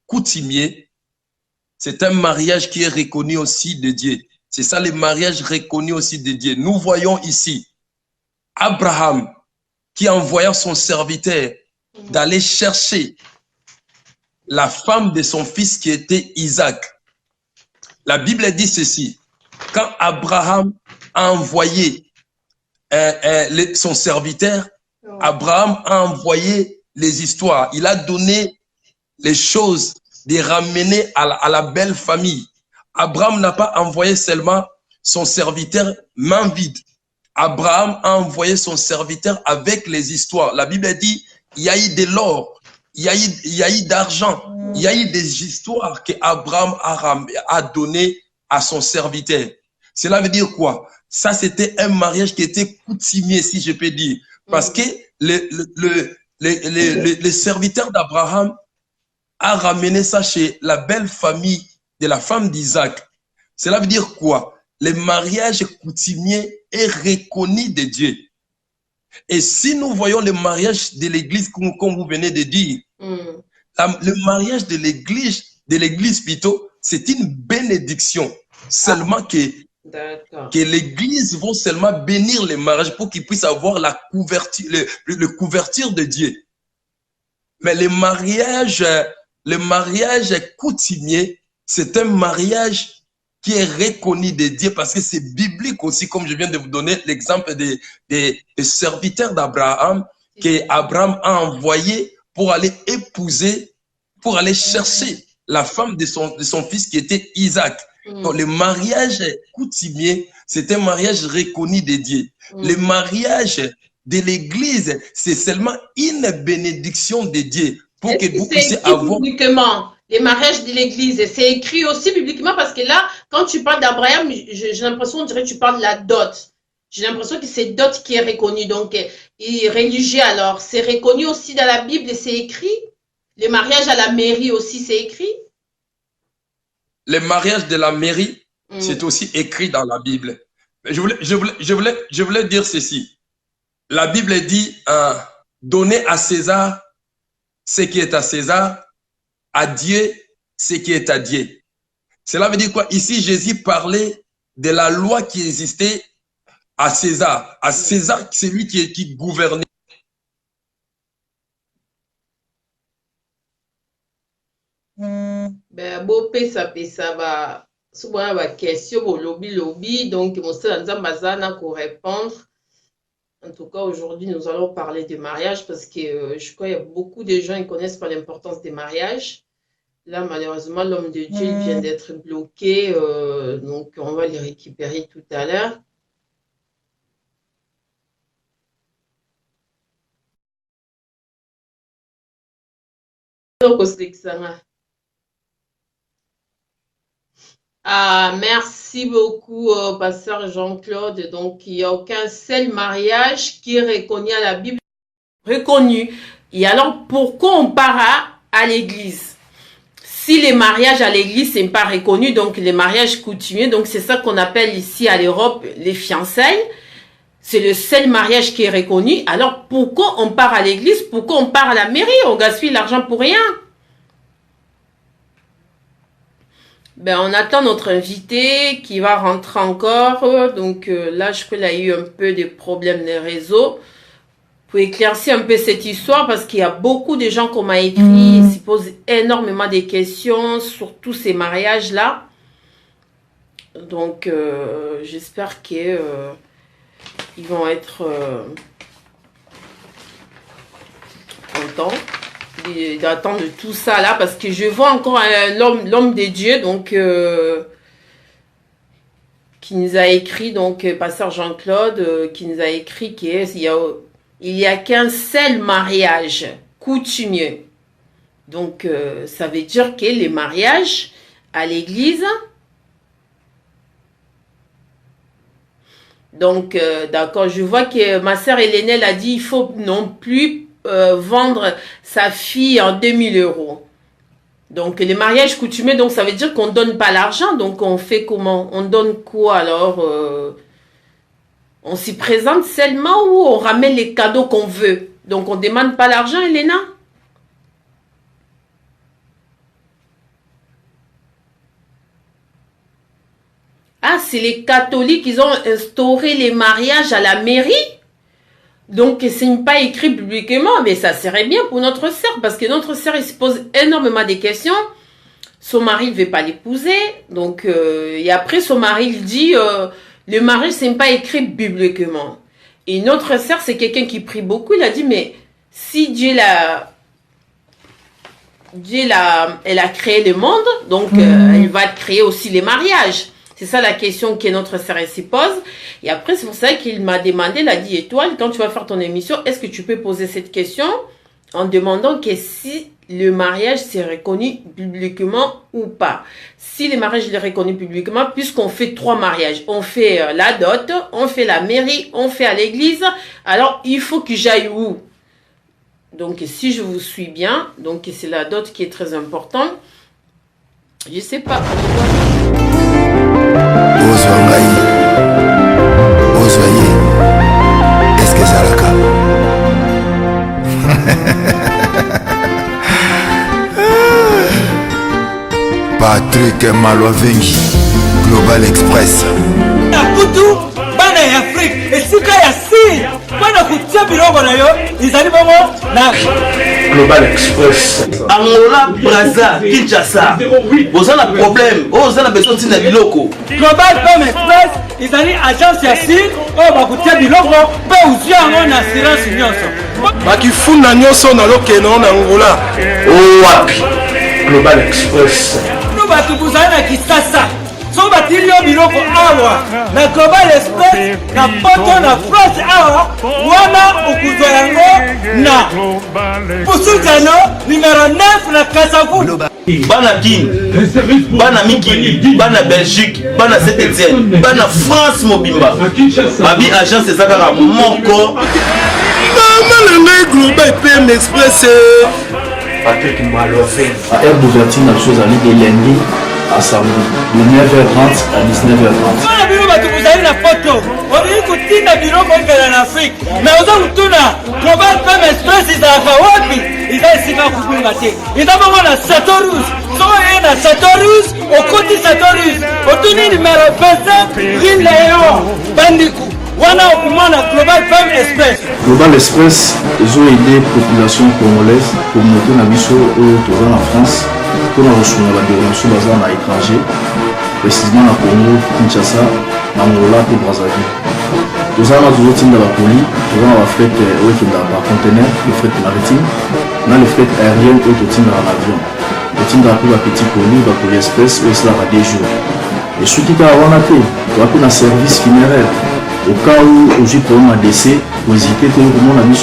coutumiers, c'est un mariage qui est reconnu aussi de Dieu. C'est ça, les mariages reconnus aussi de Dieu. Nous voyons ici Abraham qui envoya son serviteur d'aller chercher la femme de son fils qui était Isaac. La Bible dit ceci. Quand Abraham a envoyé son serviteur, Abraham a envoyé les histoires. Il a donné les choses de ramener à la belle famille. Abraham n'a pas envoyé seulement son serviteur main vide. Abraham a envoyé son serviteur avec les histoires. La Bible dit, il y a eu de l'or, il y a eu d'argent, il y a eu des histoires que Abraham a donné à son serviteur. Cela veut dire quoi? Ça, c'était un mariage qui était coutumier, si je peux dire. Parce que le serviteur d'Abraham a ramené ça chez la belle famille de la femme d'Isaac. Cela veut dire quoi? Le mariage coutumier est reconnu de Dieu. Et si nous voyons le mariage de l'église, comme vous venez de dire, le mariage de l'église plutôt, c'est une bénédiction. Seulement que l'église va seulement bénir le mariage pour qu'il puisse avoir la couverture, le couverture de Dieu. Mais le mariage coutumier, c'est un mariage qui est reconnu de Dieu parce que c'est biblique aussi, comme je viens de vous donner l'exemple des serviteurs d'Abraham qu'Abraham a envoyé pour aller épouser, pour aller chercher la femme de son fils qui était Isaac. Donc, le mariage coutumier, c'est un mariage reconnu de Dieu. Le mariage de l'Église, c'est seulement une bénédiction de Dieu pour que vous puissiez avoir... Bibliquement, les mariages de l'Église, c'est écrit aussi bibliquement parce que là, quand tu parles d'Abraham, j'ai l'impression, on dirait que tu parles de la dot. J'ai l'impression que c'est dot qui est reconnu. Donc, religieux, alors, c'est reconnu aussi dans la Bible et c'est écrit. Les mariages à la mairie aussi, c'est écrit. Le mariage de la mairie, c'est aussi écrit dans la Bible. Je voulais dire ceci. La Bible dit, donnez à César ce qui est à César, à Dieu ce qui est à Dieu. Cela veut dire quoi? Ici, Jésus parlait de la loi qui existait à César. À César, c'est lui qui gouvernait. Ben, beau ça va. Souvent, la question, lobby, donc, mon stade Mazana pour répondre. En tout cas, aujourd'hui, nous allons parler de mariage parce que je crois qu'il y a beaucoup de gens qui ne connaissent pas l'importance des mariages. Là, malheureusement, l'homme de Dieu il vient d'être bloqué, donc on va le récupérer tout à l'heure. Ah, merci beaucoup, pasteur Jean-Claude. Donc, il n'y a aucun seul mariage qui est reconnu à la Bible. Reconnu. Et alors, pourquoi on part à l'église? Si les mariages à l'église, ce n'est pas reconnu, donc les mariages coutumiers, donc c'est ça qu'on appelle ici à l'Europe les fiançailles. C'est le seul mariage qui est reconnu. Alors, pourquoi on part à l'église? Pourquoi on part à la mairie? On gaspille l'argent pour rien. Ben, on attend notre invité qui va rentrer encore. Donc là, je crois qu'il a eu un peu de problèmes de réseau. Pour éclaircir un peu cette histoire, parce qu'il y a beaucoup de gens qu'on m'a écrit, ils se posent énormément de questions sur tous ces mariages-là. Donc, j'espère qu'ils vont être contents d'attendre tout ça là, parce que je vois encore l'homme de Dieu, donc qui nous a écrit, donc pasteur Jean-Claude, qui nous a écrit qu'il y a qu'un seul mariage coutumier. Donc ça veut dire que les mariages à l'église, donc d'accord, je vois que ma sœur Hélène a dit il faut non plus vendre sa fille en 2000 €. Donc les mariages coutumiers, donc ça veut dire qu'on ne donne pas l'argent. Donc on fait comment? On donne quoi alors? On s'y présente seulement ou on ramène les cadeaux qu'on veut? Donc on ne demande pas l'argent, Elena? Ah, c'est les catholiques, ils ont instauré les mariages à la mairie? Donc, ce n'est pas écrit publiquement, mais ça serait bien pour notre sœur, parce que notre sœur, elle se pose énormément de questions. Son mari ne veut pas l'épouser, donc, et après, son mari, il dit, le mariage, ce n'est pas écrit bibliquement. Et notre sœur, c'est quelqu'un qui prie beaucoup, il a dit, mais si elle a créé le monde, donc, elle va créer aussi les mariages. C'est ça la question que notre sœur se pose. Et après, c'est pour ça qu'il m'a demandé, il a dit, Étoile, quand tu vas faire ton émission, est-ce que tu peux poser cette question en demandant que si le mariage s'est reconnu publiquement ou pas. Si le mariage est reconnu publiquement, puisqu'on fait 3 mariages. On fait la dot, on fait la mairie, on fait à l'église. Alors, il faut que j'aille où? Donc, si je vous suis bien, donc c'est la dot qui est très importante. Je ne sais pas. Est-ce que ça le cas? Patrick Maloavengi, Global Express. Nakutu, bana ya Afrique, esika ya si, bana kutia bilongo na yo, izali bongo na Global Express. Angola, Brazza, Kinshasa. Vous avez un problème, vous avez besoin de biloko. Global Express, izali agence ya si, ba kutia bilongo, pe uzia ngo na assurance nyonso. Bakifuna nyonso na lokeno na Angola. Oh wapi? Global Express. Nous va tout vous aller à Kinshasa. so batili yo biloko awa na Global Express na poto na France awa wana okuzwa yango na Pusutano numéro 9 na Kasavu. Bana Guinée, Bana Mikili, Bana Belgique, Bana Saint-Etienne, Bana France Mobimba. Mabi agence ezaka moko. Maman Global PM Express. Patrick Malofin. À air d'ouverture, la chose allait de lundi à samedi, de 9h30 à 19h30. Voilà, bino batu kuzali na poto. Oli kutinda biloko ngela na Afrique. Na oza kutuna Global PM Express izaka wapi? Izasika kubunga te. Izabongo na Satorus. Soko ye na Satorus, okoti Satorus. Otuni numéro 25, Green Léon, Bandiku. Wana okumana Global PM Express. Global Express, ils ont aidé la population congolaise, communauté na biso en France, pour la reçu la déronation à l'étranger, précisément na Congo, Kinshasa, Angola et Brazzaville. Nous avons toujours dans la colis, nous avons la fret par conteneur, le fret maritime, nous avons le fret aérien et le dans l'avion. Le team dans la petite colis, la colis express, où cela va des jours. Et ce qui est à Wanate, nous avons un service funéraire. Au cas où aujourd'hui pour un décès, vous hésitez que vous avez mis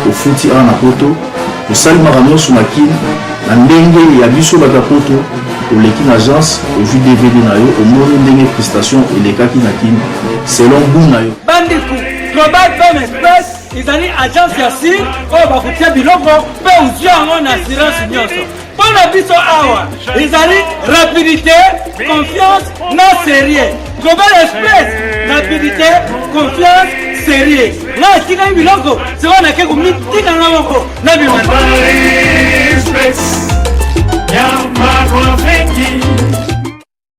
au fouti à Napoto, au salut Maramio sur Makin, la ndenge et abisso batapoto, au l'équipe agence, au jus DVD nayo, au monde ndenge prestation et les cas qui nakin, selon vous nayo. Bandiku, Global PM Express, ils allaient agence Yassir, au bakutia biloko, pe usia en assurance nyonso. Pour la biso awa, ils allaient rapidité, confiance, non sérieux. Global Express, rapidité, confiance, sérieux. Là, si vous avez un biloko, c'est qu'on a quelque chose de tika na moko. Na bi Global Express, ya magwa vengi.